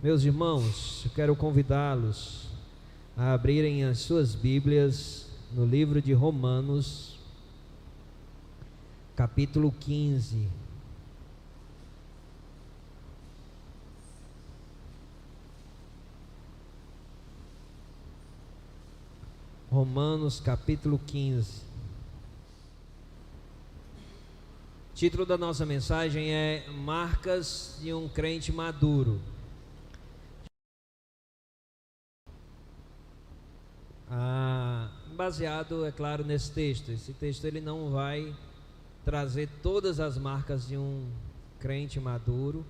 Meus irmãos, eu quero convidá-los a abrirem as suas Bíblias no livro de Romanos, capítulo 15. Romanos, capítulo 15. O título da nossa mensagem é Marcas de um Crente Maduro. Baseado, é claro, nesse texto. Esse texto ele não vai trazer todas as marcas de um crente maduro,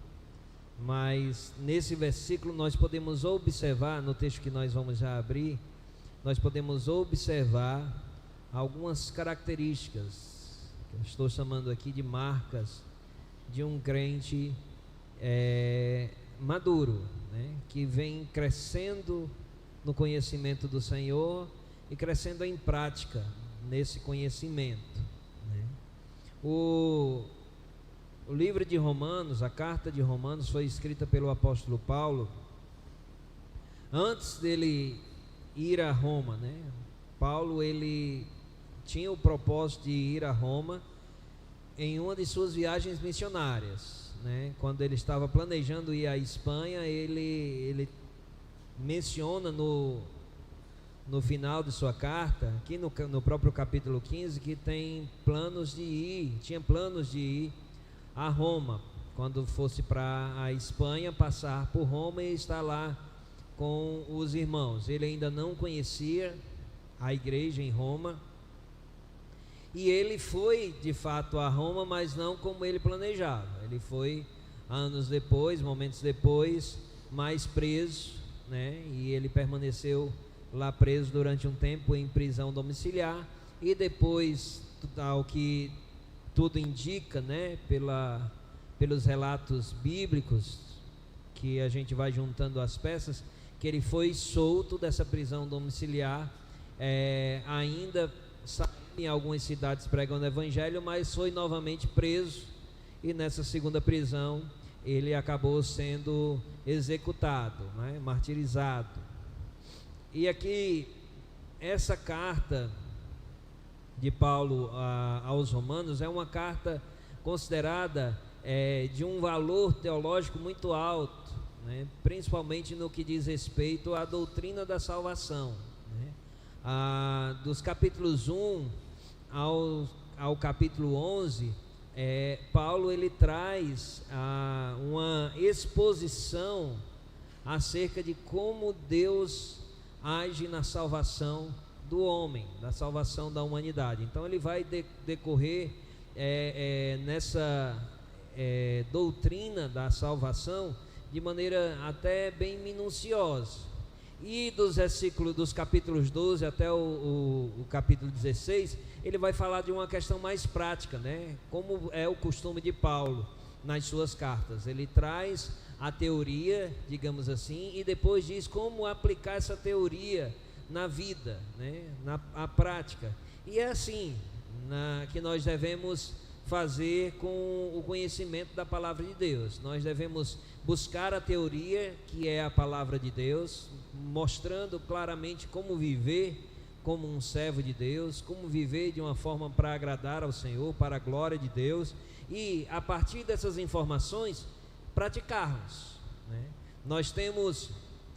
mas nesse versículo nós podemos observar, no texto que nós vamos já abrir, nós podemos observar algumas características, que eu estou chamando aqui de marcas de um crente maduro, né? Que vem crescendo no conhecimento do Senhor e crescendo em prática nesse conhecimento, né? O livro de Romanos, a carta de Romanos, foi escrita pelo apóstolo Paulo antes dele ir a Roma, né? Paulo, ele tinha o propósito de ir a Roma em uma de suas viagens missionárias, né? Quando ele estava planejando ir à Espanha, ele menciona no final de sua carta, aqui no próprio capítulo 15, que tinha planos de ir a Roma, quando fosse para a Espanha, passar por Roma e estar lá com os irmãos. Ele ainda não conhecia a igreja em Roma, e ele foi de fato a Roma, mas não como ele planejava. Ele foi anos depois, momentos depois, mais preso, né? E ele permaneceu lá preso durante um tempo em prisão domiciliar, e depois, ao que tudo indica, né, pelos relatos bíblicos que a gente vai juntando as peças, que ele foi solto dessa prisão domiciliar, ainda saiu em algumas cidades pregando o evangelho, mas foi novamente preso, e nessa segunda prisão ele acabou sendo executado, né, martirizado. E aqui, essa carta de Paulo aos Romanos é uma carta considerada de um valor teológico muito alto, né? Principalmente no que diz respeito à doutrina da salvação, né? Dos capítulos 1 ao capítulo 11, Paulo ele traz uma exposição acerca de como Deus age na salvação do homem, na salvação da humanidade. Então ele vai decorrer nessa doutrina da salvação de maneira até bem minuciosa. E dos capítulos 12 até o capítulo 16, ele vai falar de uma questão mais prática, né? Como é o costume de Paulo nas suas cartas. Ele traz a teoria, digamos assim, e depois diz como aplicar essa teoria na vida, né? Na prática. E é assim que nós devemos fazer com o conhecimento da palavra de Deus. Nós devemos buscar a teoria, que é a palavra de Deus, mostrando claramente como viver como um servo de Deus, como viver de uma forma para agradar ao Senhor, para a glória de Deus, e a partir dessas informações praticarmos, né? Nós temos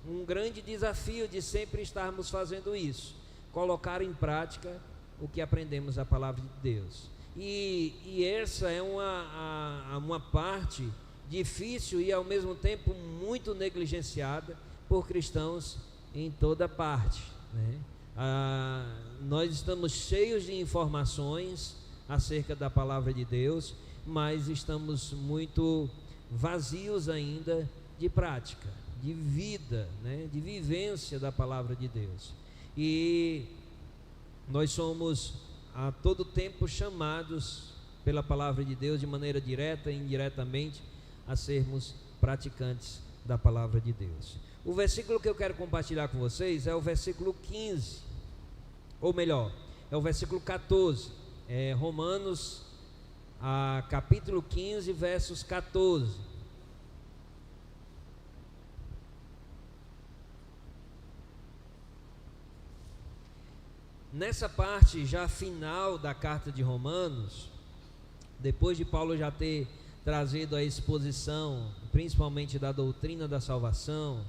um grande desafio de sempre estarmos fazendo isso, colocar em prática o que aprendemos da palavra de Deus. E essa é uma parte difícil e ao mesmo tempo muito negligenciada por cristãos em toda parte, né? Nós estamos cheios de informações acerca da palavra de Deus, mas estamos muito vazios ainda de prática, de vida, né? De vivência da palavra de Deus. E nós somos a todo tempo chamados pela palavra de Deus, de maneira direta e indiretamente, a sermos praticantes da palavra de Deus. O versículo que eu quero compartilhar com vocês é o versículo 15, ou melhor, é o versículo 14, Romanos, capítulo 15, versos 14. nessa parte já final da carta de Romanos, depois de Paulo já ter trazido a exposição, principalmente da doutrina da salvação,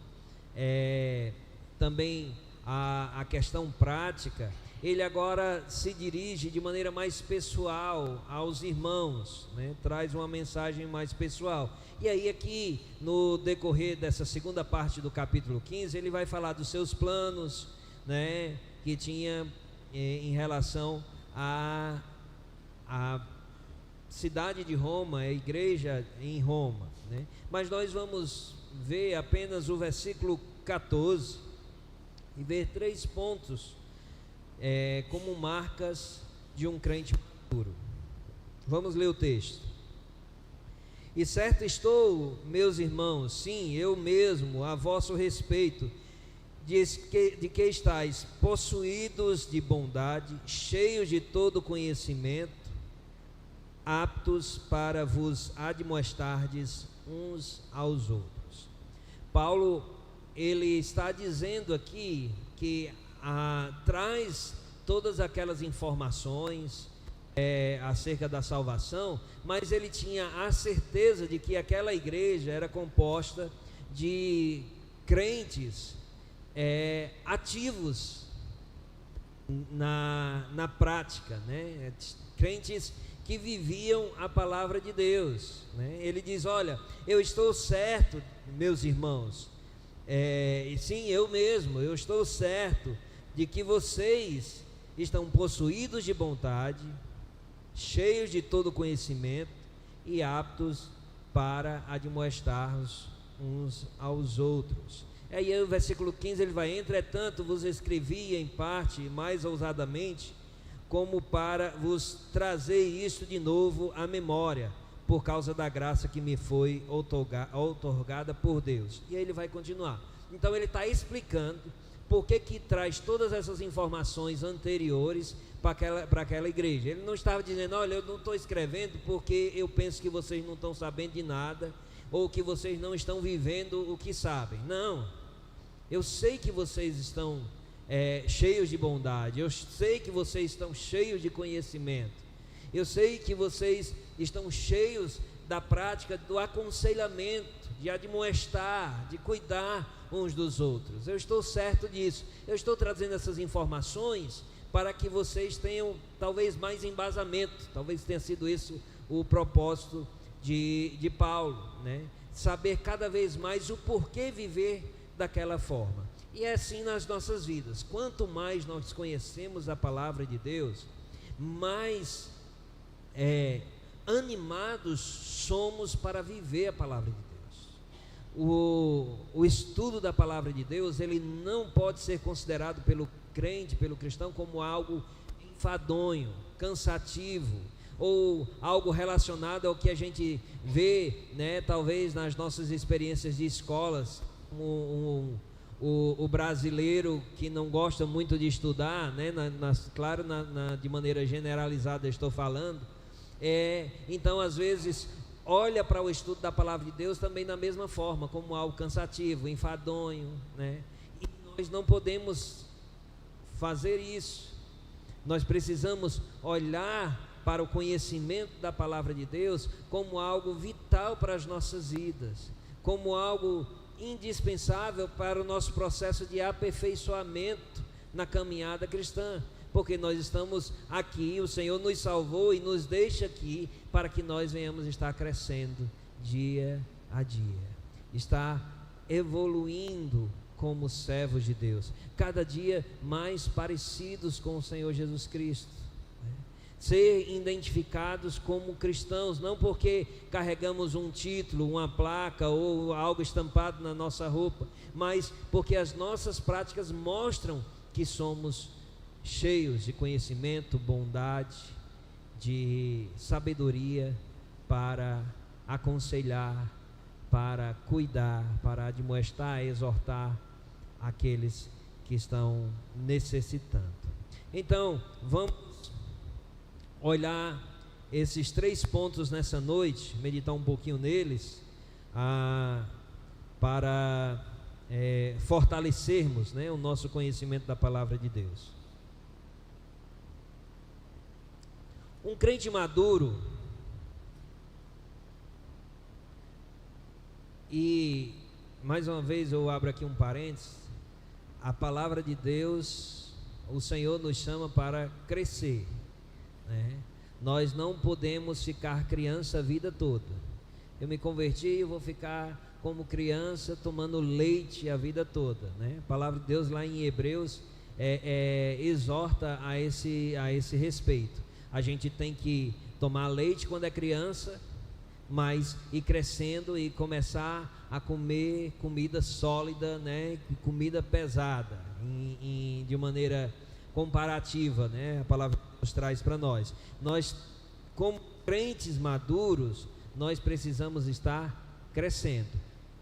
também a questão prática, ele agora se dirige de maneira mais pessoal aos irmãos, né? Traz uma mensagem mais pessoal. E aí aqui, no decorrer dessa segunda parte do capítulo 15, ele vai falar dos seus planos, né? Que tinha em relação à cidade de Roma, a igreja em Roma, né? Mas nós vamos ver apenas o versículo 14 e ver 3 pontos como marcas de um crente maduro. Vamos ler o texto. E certo estou, meus irmãos, sim, eu mesmo, a vosso respeito, de que estáis possuídos de bondade, cheios de todo conhecimento, aptos para vos admoestardes uns aos outros. Paulo, ele está dizendo aqui que traz todas aquelas informações acerca da salvação, mas ele tinha a certeza de que aquela igreja era composta de crentes ativos na prática, né? Crentes que viviam a palavra de Deus, né? Ele diz: olha, eu estou certo, meus irmãos, sim, eu mesmo, eu estou certo de que vocês estão possuídos de bondade, cheios de todo conhecimento e aptos para admoestar-nos uns aos outros. E aí o versículo 15 ele vai: entretanto vos escrevi em parte mais ousadamente, como para vos trazer isto de novo à memória, por causa da graça que me foi outorgada por Deus. E aí ele vai continuar. Então ele está explicando por que traz todas essas informações anteriores para aquela igreja. Ele não estava dizendo: olha, eu não estou escrevendo porque eu penso que vocês não estão sabendo de nada, ou que vocês não estão vivendo o que sabem. Não, eu sei que vocês estão cheios de bondade, eu sei que vocês estão cheios de conhecimento, eu sei que vocês estão cheios da prática do aconselhamento, de admoestar, de cuidar uns dos outros. Eu estou certo disso. Eu estou trazendo essas informações para que vocês tenham talvez mais embasamento. Talvez tenha sido isso o propósito de Paulo, né? Saber cada vez mais o porquê viver daquela forma. E é assim nas nossas vidas. Quanto mais nós conhecemos a palavra de Deus, mais animados somos para viver a palavra de Deus. O estudo da palavra de Deus, ele não pode ser considerado pelo crente, pelo cristão, como algo enfadonho, cansativo, ou algo relacionado ao que a gente vê, né, talvez nas nossas experiências de escolas, o brasileiro que não gosta muito de estudar, né, claro, de maneira generalizada estou falando, então às vezes olha para o estudo da palavra de Deus também da mesma forma, como algo cansativo, enfadonho, né? E nós não podemos fazer isso. Nós precisamos olhar para o conhecimento da palavra de Deus como algo vital para as nossas vidas, como algo indispensável para o nosso processo de aperfeiçoamento na caminhada cristã, porque nós estamos aqui, o Senhor nos salvou e nos deixa aqui para que nós venhamos estar crescendo dia a dia, estar evoluindo como servos de Deus, cada dia mais parecidos com o Senhor Jesus Cristo, né? Ser identificados como cristãos, não porque carregamos um título, uma placa ou algo estampado na nossa roupa, mas porque as nossas práticas mostram que somos cheios de conhecimento, bondade, de sabedoria para aconselhar, para cuidar, para admoestar, exortar aqueles que estão necessitando. Então, vamos olhar esses 3 pontos nessa noite, meditar um pouquinho neles, para fortalecermos, né, o nosso conhecimento da palavra de Deus. Um crente maduro, e mais uma vez eu abro aqui um parênteses, a palavra de Deus, o Senhor nos chama para crescer, né? Nós não podemos ficar criança a vida toda. Eu me converti e vou ficar como criança tomando leite a vida toda, né? A palavra de Deus lá em Hebreus exorta a esse respeito. A gente tem que tomar leite quando é criança, mas ir crescendo e começar a comer comida sólida, né? Comida pesada, de maneira comparativa, né? A palavra nos traz para nós. Nós, como crentes maduros, nós precisamos estar crescendo.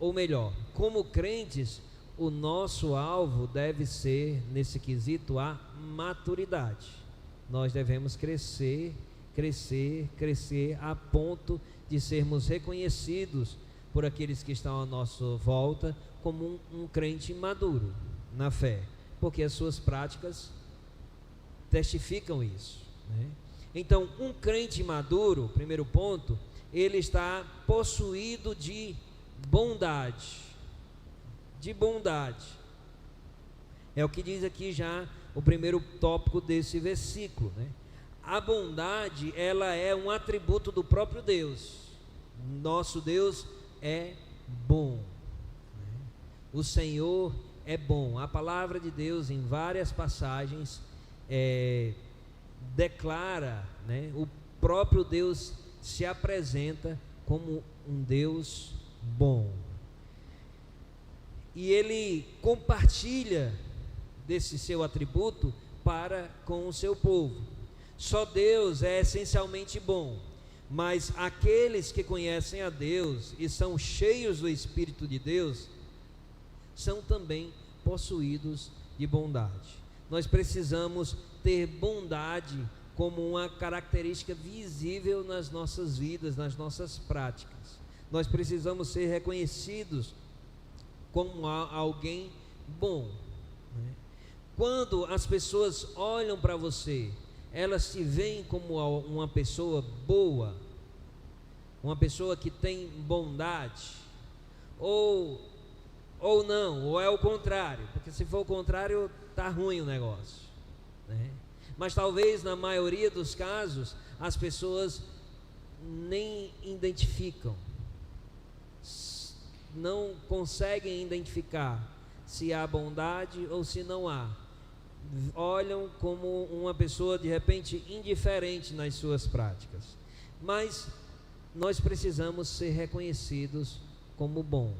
Ou melhor, como crentes, o nosso alvo deve ser, nesse quesito, a maturidade. Nós devemos crescer, crescer, crescer, a ponto de sermos reconhecidos por aqueles que estão à nossa volta como um crente maduro na fé, porque as suas práticas testificam isso, né? Então, um crente maduro, primeiro ponto, ele está possuído de bondade. De bondade. É o que diz aqui já o primeiro tópico desse versículo, né? A bondade, ela é um atributo do próprio Deus. Nosso Deus é bom, né? O Senhor é bom. A palavra de Deus, em várias passagens, declara, né? O próprio Deus se apresenta como um Deus bom. E Ele compartilha desse seu atributo para com o seu povo. Só Deus é essencialmente bom, mas aqueles que conhecem a Deus e são cheios do Espírito de Deus, são também possuídos de bondade. Nós precisamos ter bondade como uma característica visível nas nossas vidas, nas nossas práticas. Nós precisamos ser reconhecidos como alguém bom, né? Quando as pessoas olham para você, elas te veem como uma pessoa boa, uma pessoa que tem bondade, ou não, ou é o contrário, porque se for o contrário, está ruim o negócio, né? Mas talvez na maioria dos casos as pessoas nem identificam, não conseguem identificar se há bondade ou se não há. Olham como uma pessoa de repente indiferente nas suas práticas. Mas nós precisamos ser reconhecidos como bom.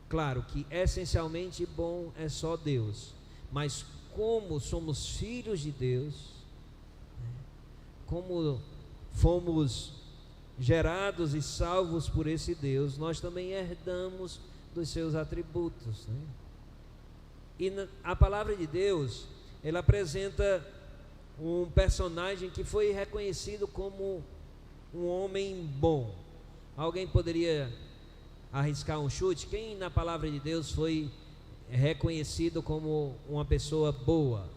Claro que essencialmente bom é só Deus, mas como somos filhos de Deus, como fomos gerados e salvos por esse Deus, nós também herdamos dos seus atributos, né? E a palavra de Deus, ela apresenta um personagem que foi reconhecido como um homem bom. Alguém poderia arriscar um chute? Quem na palavra de Deus foi reconhecido como uma pessoa boa?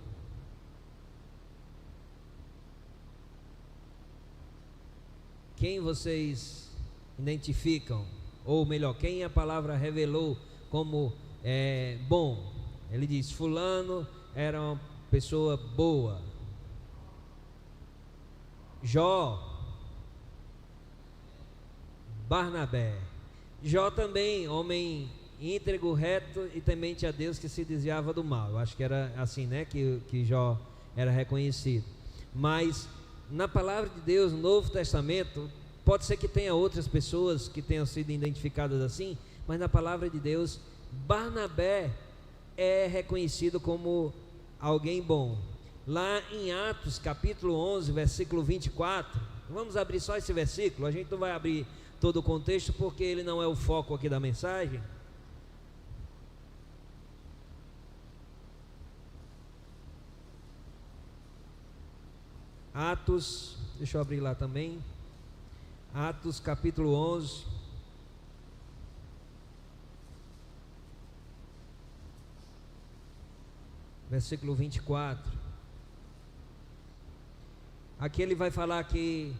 Quem vocês identificam? Ou melhor, quem a palavra revelou como bom? Ele diz: fulano era uma pessoa boa. Jó, Barnabé. Jó também, homem íntegro, reto e temente a Deus, que se desviava do mal. Eu acho que era assim, né, que Jó era reconhecido. Mas na palavra de Deus, no Novo Testamento, pode ser que tenha outras pessoas que tenham sido identificadas assim, mas na palavra de Deus, Barnabé é reconhecido como alguém bom. Lá em Atos capítulo 11, versículo 24, vamos abrir só esse versículo, a gente não vai abrir todo o contexto porque ele não é o foco aqui da mensagem. Atos, deixa eu abrir lá também, Atos capítulo 11, versículo 24. Aqui ele vai falar que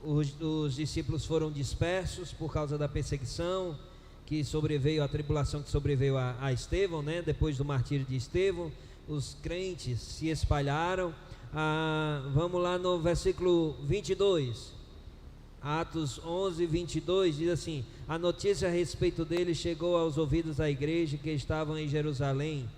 os discípulos foram dispersos por causa da perseguição que sobreveio, a tribulação que sobreveio a Estevão, né? Depois do martírio de Estevão, os crentes se espalharam. Vamos lá no versículo 22, Atos 11, 22, diz assim: a notícia a respeito dele chegou aos ouvidos da igreja que estavam em Jerusalém,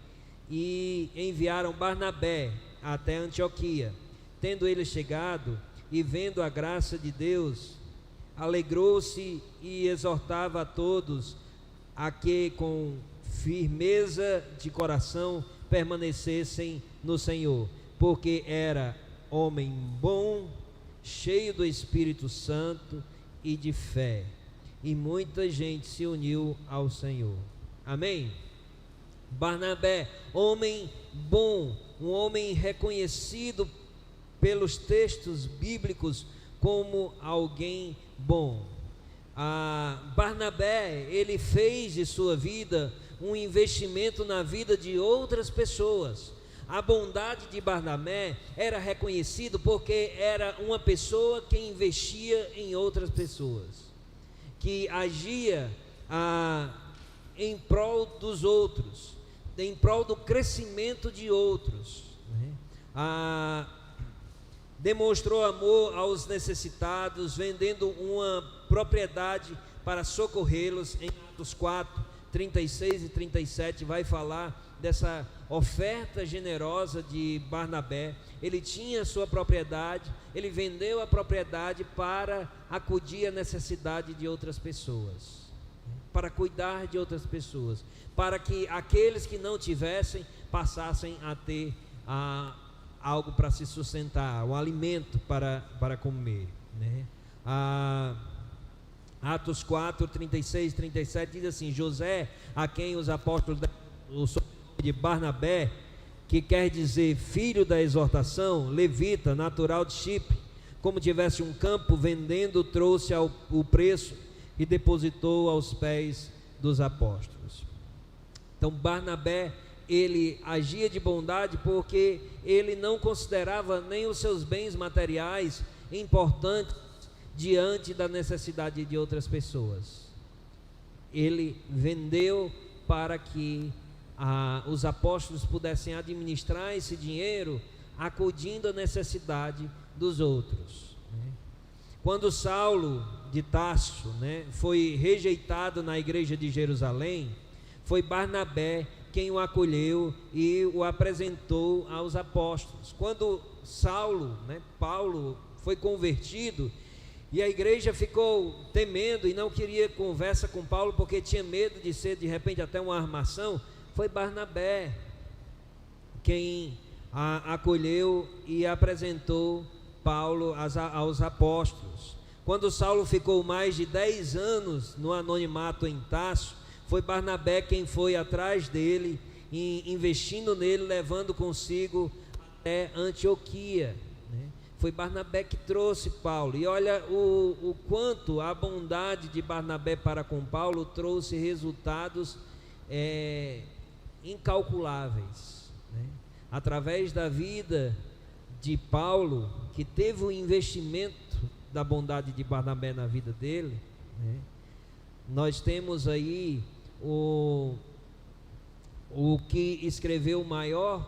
e enviaram Barnabé até Antioquia. Tendo ele chegado e vendo a graça de Deus, alegrou-se e exortava a todos a que com firmeza de coração permanecessem no Senhor, porque era homem bom, cheio do Espírito Santo e de fé, e muita gente se uniu ao Senhor. Amém? Barnabé, homem bom, um homem reconhecido pelos textos bíblicos como alguém bom. Barnabé, ele fez de sua vida um investimento na vida de outras pessoas. A bondade de Barnabé era reconhecido porque era uma pessoa que investia em outras pessoas, que agia em prol dos outros, em prol do crescimento de outros, né? Demonstrou amor aos necessitados, vendendo uma propriedade para socorrê-los. Em Atos 4, 36 e 37 vai falar dessa oferta generosa de Barnabé. Ele tinha sua propriedade, ele vendeu a propriedade para acudir à necessidade de outras pessoas, para cuidar de outras pessoas, para que aqueles que não tivessem passassem a ter algo para se sustentar, um alimento para comer, né? Atos 4, 36 e 37 diz assim: José, a quem os apóstolos o sobrenome de Barnabé, que quer dizer filho da exortação, levita, natural de Chipre, como tivesse um campo, vendendo, trouxe o preço e depositou aos pés dos apóstolos. Então Barnabé, ele agia de bondade porque ele não considerava nem os seus bens materiais importantes diante da necessidade de outras pessoas. Ele vendeu para que os apóstolos pudessem administrar esse dinheiro, acudindo à necessidade dos outros, né? Quando Saulo de Tarso, né, foi rejeitado na igreja de Jerusalém, foi Barnabé quem o acolheu e o apresentou aos apóstolos. Quando Saulo, né, Paulo, foi convertido, e a igreja ficou temendo e não queria conversa com Paulo, porque tinha medo de ser de repente até uma armação, foi Barnabé quem acolheu e apresentou Paulo aos apóstolos. Quando Saulo ficou mais de 10 anos no anonimato em Tarso, foi Barnabé quem foi atrás dele, investindo nele, levando consigo até Antioquia, né? Foi Barnabé que trouxe Paulo. E olha o quanto a bondade de Barnabé para com Paulo trouxe resultados incalculáveis, né? Através da vida de Paulo, que teve o investimento da bondade de Barnabé na vida dele, né? Nós temos aí o que escreveu o maior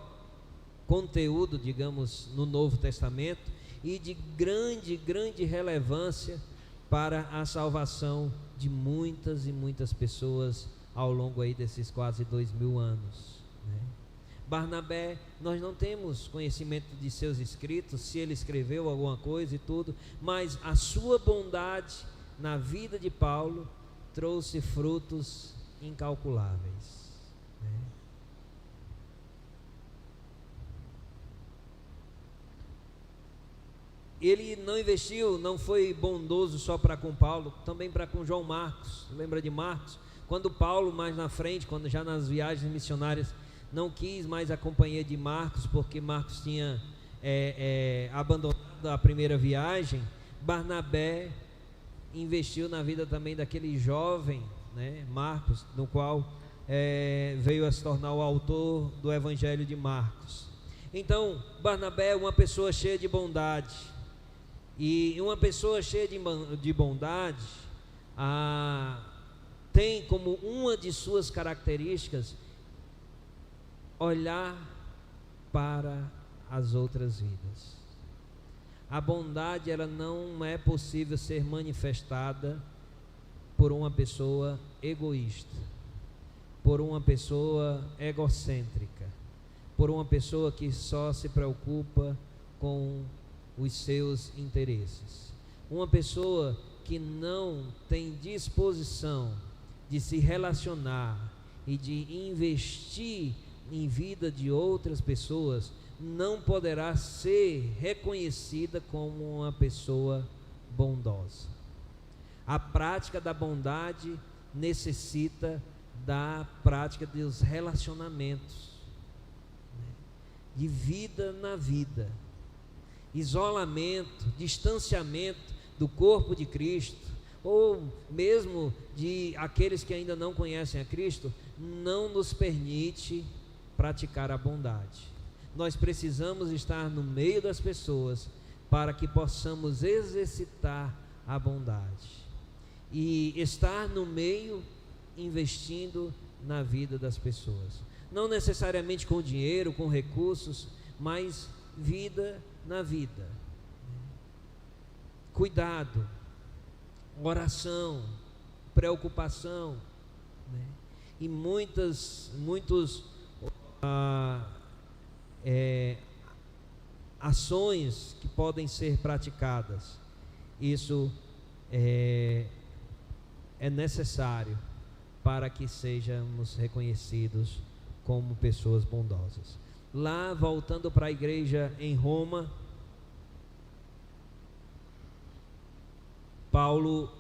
conteúdo, digamos, no Novo Testamento, e de grande relevância para a salvação de muitas e muitas pessoas ao longo aí desses quase 2000 anos, né? Barnabé, nós não temos conhecimento de seus escritos, se ele escreveu alguma coisa e tudo, mas a sua bondade na vida de Paulo trouxe frutos incalculáveis, né? Ele não investiu, não foi bondoso só para com Paulo, também para com João Marcos. Lembra de Marcos? Quando Paulo, mais na frente, quando já nas viagens missionárias, não quis mais a companhia de Marcos, porque Marcos tinha abandonado a primeira viagem, Barnabé investiu na vida também daquele jovem, né, Marcos, no qual veio a se tornar o autor do Evangelho de Marcos. Então Barnabé é uma pessoa cheia de bondade, E uma pessoa cheia de bondade tem como uma de suas características olhar para as outras vidas. A bondade, ela não é possível ser manifestada por uma pessoa egoísta, por uma pessoa egocêntrica, por uma pessoa que só se preocupa com os seus interesses. Uma pessoa que não tem disposição de se relacionar e de investir em vida de outras pessoas, não poderá ser reconhecida como uma pessoa bondosa. A prática da bondade necessita da prática dos relacionamentos, de vida na vida. Isolamento, distanciamento do corpo de Cristo, ou mesmo de aqueles que ainda não conhecem a Cristo, não nos permite praticar a bondade. Nós precisamos estar no meio das pessoas para que possamos exercitar a bondade. E estar no meio investindo na vida das pessoas. Não necessariamente com dinheiro, com recursos, mas vida na vida. Cuidado, oração, preocupação, né? E muitos ações que podem ser praticadas. Isso é necessário para que sejamos reconhecidos como pessoas bondosas. Lá, voltando para a igreja em Roma, Paulo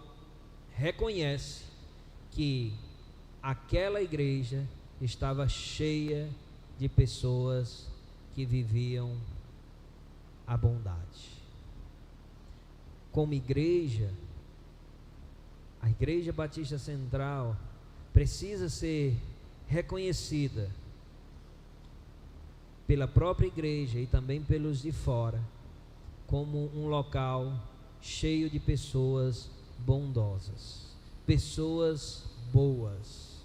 reconhece que aquela igreja estava cheia de pessoas que viviam a bondade. Como igreja, a Igreja Batista Central precisa ser reconhecida pela própria igreja e também pelos de fora como um local cheio de pessoas bondosas, pessoas boas,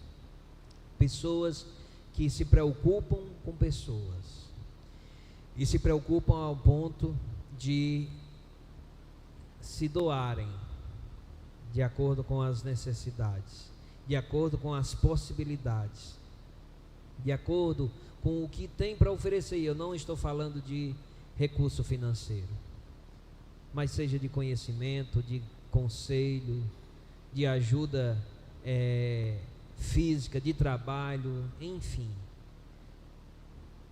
pessoas que se preocupam com pessoas e se preocupam ao ponto de se doarem de acordo com as necessidades, de acordo com as possibilidades, de acordo com o que tem para oferecer. Eu não estou falando de recurso financeiro, mas seja de conhecimento, de conselho, de ajuda física, de trabalho, enfim.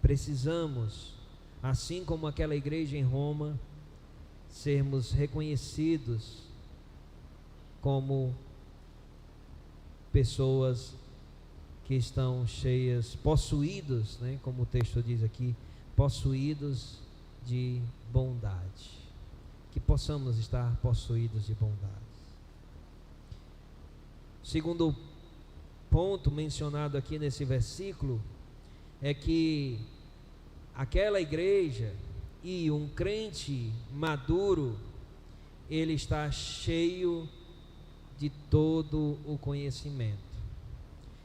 Precisamos, assim como aquela igreja em Roma, sermos reconhecidos como pessoas que estão cheias, possuídos, né, como o texto diz aqui, possuídos de bondade. Que possamos estar possuídos de bondade. Segundo ponto mencionado aqui nesse versículo é que aquela igreja e um crente maduro, ele está cheio de todo o conhecimento.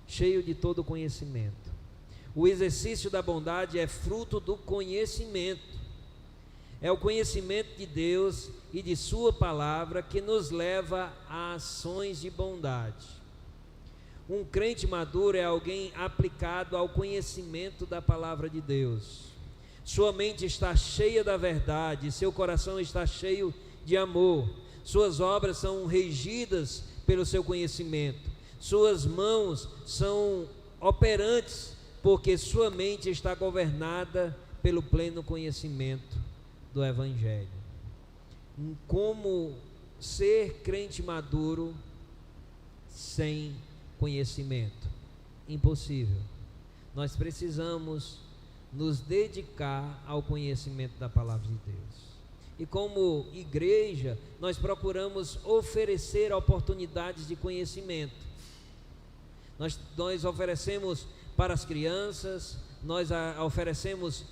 Cheio de todo o conhecimento. O exercício da bondade é fruto do conhecimento. É o conhecimento de Deus e de sua palavra que nos leva a ações de bondade. Um crente maduro é alguém aplicado ao conhecimento da palavra de Deus. Sua mente está cheia da verdade, seu coração está cheio de amor. Suas obras são regidas pelo seu conhecimento. Suas mãos são operantes, porque sua mente está governada pelo pleno conhecimento do Evangelho. Como ser crente maduro sem conhecimento? Impossível. Nós precisamos nos dedicar ao conhecimento da palavra de Deus. E como igreja, nós procuramos oferecer oportunidades de conhecimento. Nós oferecemos para as crianças, nós oferecemos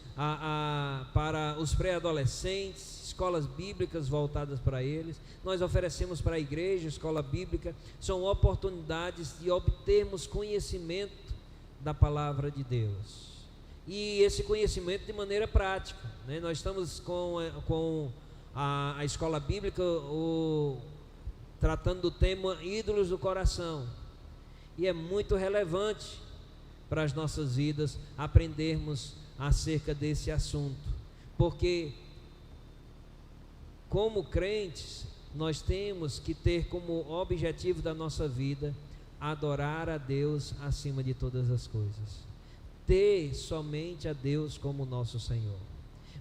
para os pré-adolescentes, escolas bíblicas voltadas para eles, nós oferecemos para a igreja, escola bíblica. São oportunidades de obtermos conhecimento da palavra de Deus, e esse conhecimento de maneira prática, né? Nós estamos com a escola bíblica tratando do tema ídolos do coração, e é muito relevante para as nossas vidas aprendermos acerca desse assunto, porque como crentes nós temos que ter como objetivo da nossa vida adorar a Deus acima de todas as coisas, ter somente a Deus como nosso Senhor.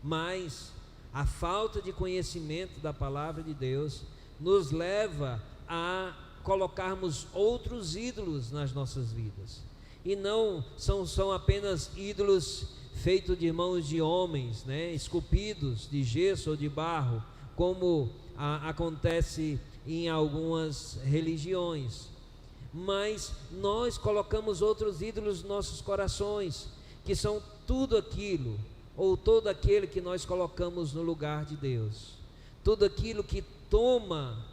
Mas a falta de conhecimento da palavra de Deus nos leva a colocarmos outros ídolos nas nossas vidas, e não são apenas ídolos feitos de mãos de homens, né, esculpidos de gesso ou de barro, como acontece em algumas religiões. Mas nós colocamos outros ídolos nos nossos corações, que são tudo aquilo, ou todo aquele que nós colocamos no lugar de Deus, tudo aquilo que toma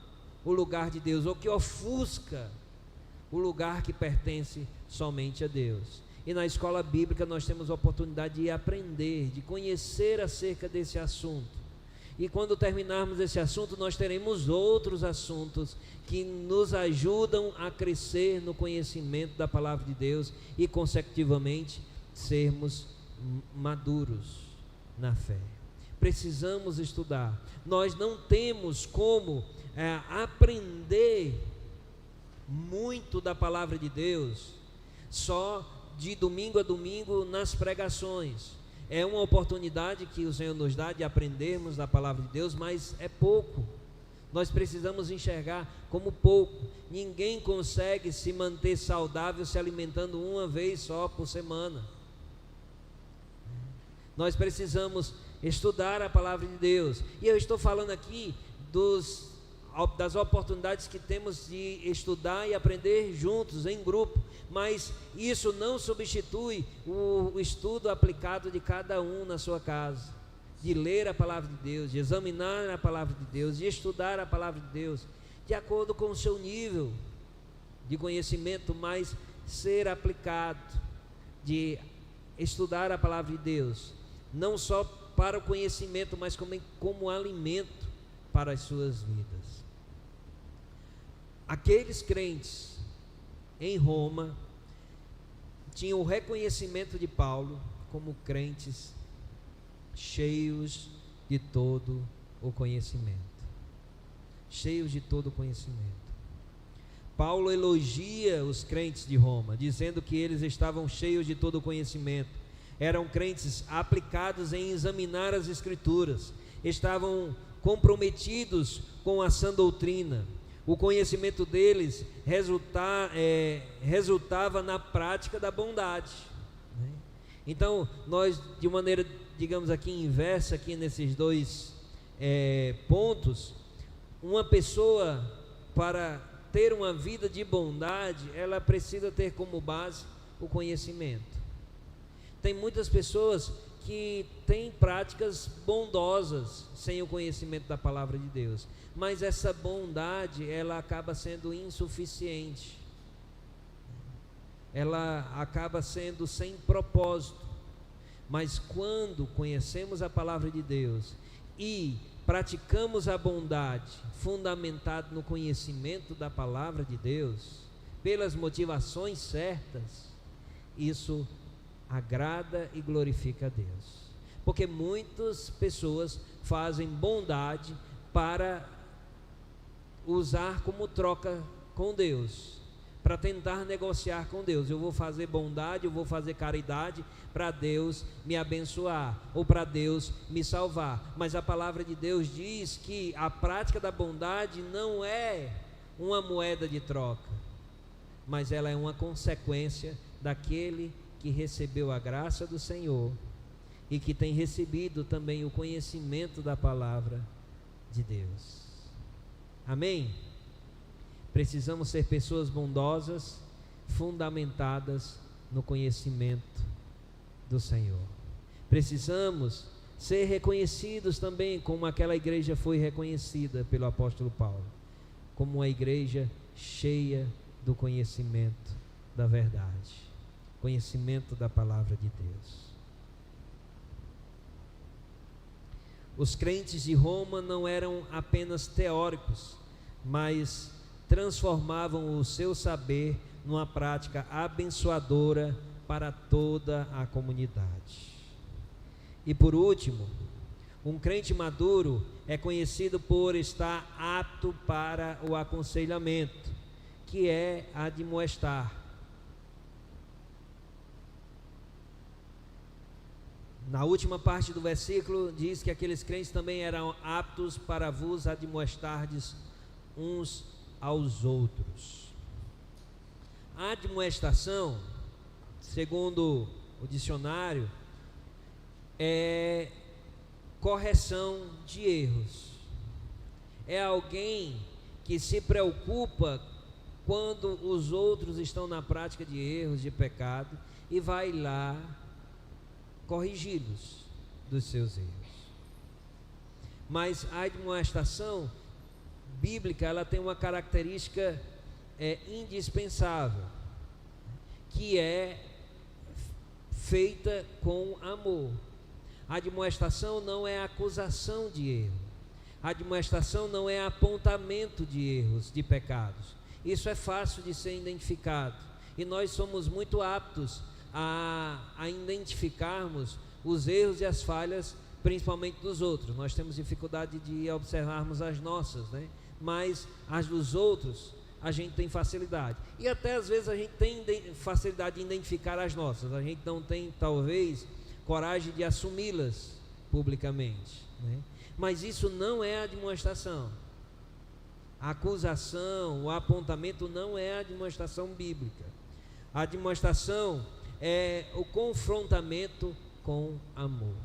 o lugar de Deus, ou que ofusca o lugar que pertence somente a Deus. E na escola bíblica nós temos a oportunidade de aprender, de conhecer acerca desse assunto. E quando terminarmos esse assunto, nós teremos outros assuntos que nos ajudam a crescer no conhecimento da palavra de Deus e, consecutivamente, sermos maduros na fé. Precisamos estudar. Nós não temos como aprender muito da palavra de Deus só de domingo a domingo nas pregações. É uma oportunidade que o Senhor nos dá de aprendermos da palavra de Deus, mas é pouco. Nós precisamos enxergar como pouco. Ninguém consegue se manter saudável se alimentando uma vez só por semana. Nós precisamos estudar a palavra de Deus. E eu estou falando aqui das oportunidades que temos de estudar e aprender juntos, em grupo, mas isso não substitui o estudo aplicado de cada um na sua casa, de ler a palavra de Deus, de examinar a palavra de Deus, de estudar a palavra de Deus, de acordo com o seu nível de conhecimento, mas ser aplicado, de estudar a palavra de Deus, não só para o conhecimento, mas como alimento para as suas vidas. Aqueles crentes em Roma tinham o reconhecimento de Paulo como crentes cheios de todo o conhecimento. Cheios de todo o conhecimento. Paulo elogia os crentes de Roma, dizendo que eles estavam cheios de todo o conhecimento. Eram crentes aplicados em examinar as Escrituras, estavam comprometidos com a sã doutrina. O conhecimento deles resultava na prática da bondade, né? Então, nós, de maneira, digamos aqui, inversa, aqui nesses dois pontos, uma pessoa, para ter uma vida de bondade, ela precisa ter como base o conhecimento. Tem muitas pessoas que têm práticas bondosas sem o conhecimento da palavra de Deus, mas essa bondade, ela acaba sendo insuficiente, ela acaba sendo sem propósito. Mas quando conhecemos a palavra de Deus e praticamos a bondade fundamentado no conhecimento da palavra de Deus, pelas motivações certas, isso agrada e glorifica a Deus. Porque muitas pessoas fazem bondade para usar como troca com Deus, para tentar negociar com Deus. Eu vou fazer bondade, eu vou fazer caridade para Deus me abençoar, ou para Deus me salvar. Mas a palavra de Deus diz que a prática da bondade não é uma moeda de troca, mas ela é uma consequência daquele que recebeu a graça do Senhor e que tem recebido também o conhecimento da palavra de Deus. Amém? Precisamos ser pessoas bondosas, fundamentadas no conhecimento do Senhor. Precisamos ser reconhecidos também, como aquela igreja foi reconhecida pelo apóstolo Paulo, como uma igreja cheia do conhecimento da verdade, conhecimento da palavra de Deus. Os crentes de Roma não eram apenas teóricos, mas transformavam o seu saber numa prática abençoadora para toda a comunidade. E por último, um crente maduro é conhecido por estar apto para o aconselhamento, que é admoestar. Na última parte do versículo diz que aqueles crentes também eram aptos para vos admoestardes uns aos outros. A admoestação, segundo o dicionário, é correção de erros. É alguém que se preocupa quando os outros estão na prática de erros, de pecado, e vai lá corrigi-los dos seus erros. Mas a admoestação bíblica, ela tem uma característica indispensável, que é feita com amor. A admoestação não é acusação de erro. A admoestação não é apontamento de erros, de pecados. Isso é fácil de ser identificado. E nós somos muito aptos a identificarmos os erros e as falhas, principalmente dos outros. Nós temos dificuldade de observarmos as nossas, né? Mas as dos outros a gente tem facilidade. E até às vezes a gente tem facilidade de identificar as nossas. A gente não tem, talvez, coragem de assumi-las publicamente, né? Mas isso não é admoestação. A acusação, o apontamento não é a admoestação bíblica. A admoestação é o confrontamento com amor,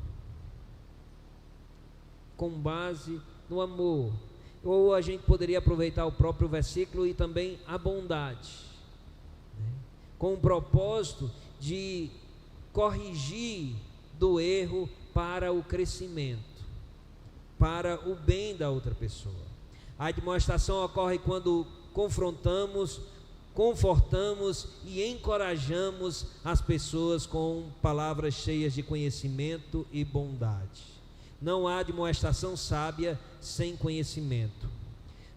com base no amor. Ou a gente poderia aproveitar o próprio versículo e também a bondade, né? Com o propósito de corrigir do erro para o crescimento, para o bem da outra pessoa. A admoestação ocorre quando confrontamos, confortamos e encorajamos as pessoas com palavras cheias de conhecimento e bondade. Não há admoestação sábia sem conhecimento.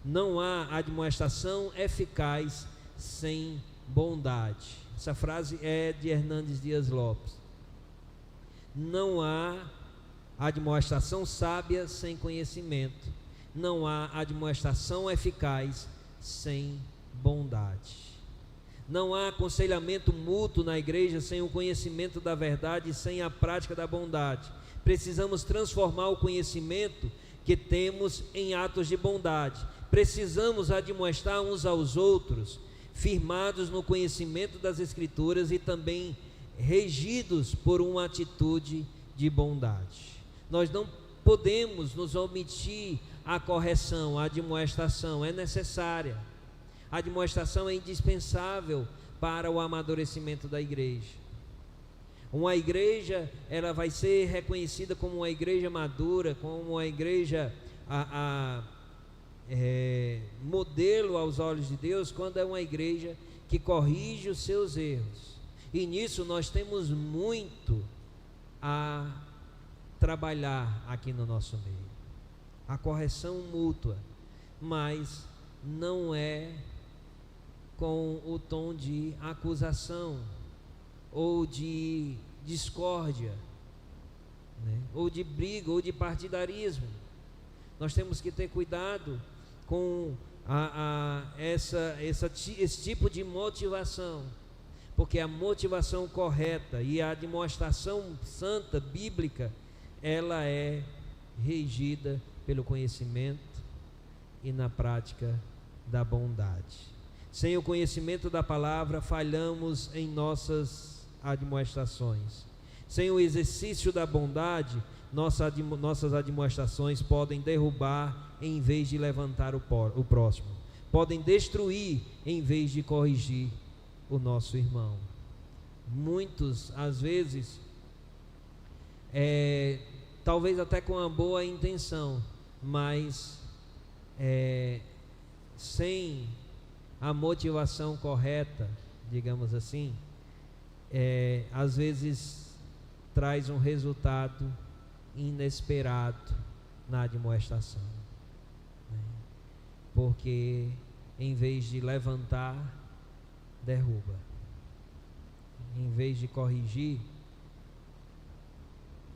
Não há admoestação eficaz sem bondade. Essa frase é de Hernandes Dias Lopes. Não há admoestação sábia sem conhecimento. Não há admoestação eficaz sem bondade. Não há aconselhamento mútuo na igreja sem o conhecimento da verdade e sem a prática da bondade. Precisamos transformar o conhecimento que temos em atos de bondade. Precisamos admoestar uns aos outros, firmados no conhecimento das Escrituras e também regidos por uma atitude de bondade. Nós não podemos nos omitir a correção, a admoestação é necessária. A admoestação é indispensável para o amadurecimento da igreja. Uma igreja, ela vai ser reconhecida como uma igreja madura, como uma igreja modelo aos olhos de Deus, quando é uma igreja que corrige os seus erros. E nisso nós temos muito a trabalhar aqui no nosso meio. A correção mútua, mas não é com o tom de acusação ou de discórdia, né? Ou de briga, ou de partidarismo. Nós temos que ter cuidado com esse tipo de motivação, porque a motivação correta e a admoestação santa, bíblica, ela é regida pelo conhecimento e na prática da bondade. Sem o conhecimento da palavra, falhamos em nossas admoestações. Sem o exercício da bondade, nossas admoestações podem derrubar em vez de levantar o próximo, podem destruir em vez de corrigir o nosso irmão. Muitos, às vezes, talvez até com uma boa intenção, mas sem a motivação correta, digamos assim, às vezes traz um resultado inesperado na admoestação, né? Porque em vez de levantar, derruba. Em vez de corrigir,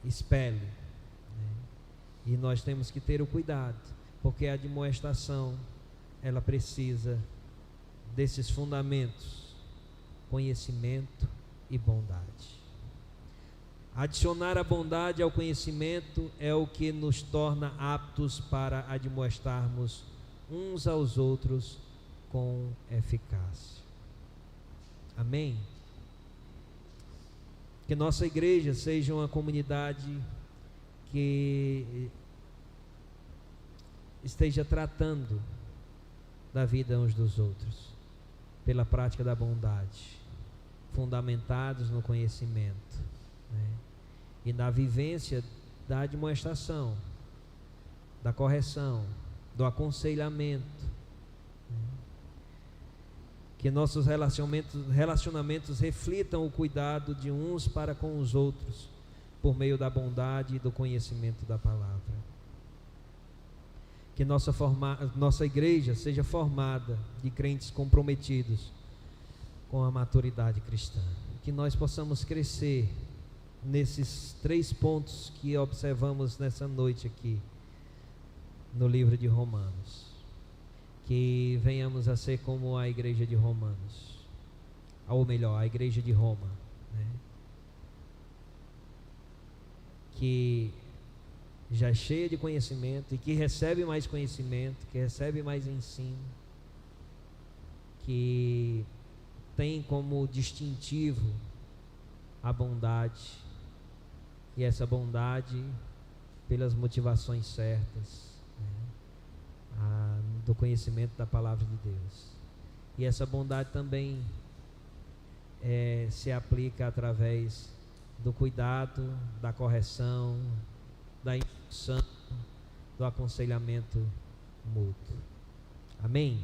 expele, né? E nós temos que ter o cuidado, porque a admoestação, ela precisa desses fundamentos: conhecimento e bondade. Adicionar a bondade ao conhecimento é o que nos torna aptos para admoestarmos uns aos outros com eficácia. Amém? Que nossa igreja seja uma comunidade que esteja tratando da vida uns dos outros pela prática da bondade, fundamentados no conhecimento, né? E na vivência da admoestação, da correção, do aconselhamento, né? Que nossos relacionamentos reflitam o cuidado de uns para com os outros, por meio da bondade e do conhecimento da palavra. Que nossa igreja seja formada de crentes comprometidos com a maturidade cristã. Que nós possamos crescer nesses 3 pontos que observamos nessa noite aqui no livro de Romanos. Que venhamos a ser como a igreja de Romanos, ou melhor, a igreja de Roma, né? Que já é cheia de conhecimento e que recebe mais conhecimento, que recebe mais ensino, que tem como distintivo a bondade, e essa bondade pelas motivações certas, né? Do conhecimento da palavra de Deus. E essa bondade também se aplica através do cuidado, da correção, da instrução, do aconselhamento mútuo. Amém?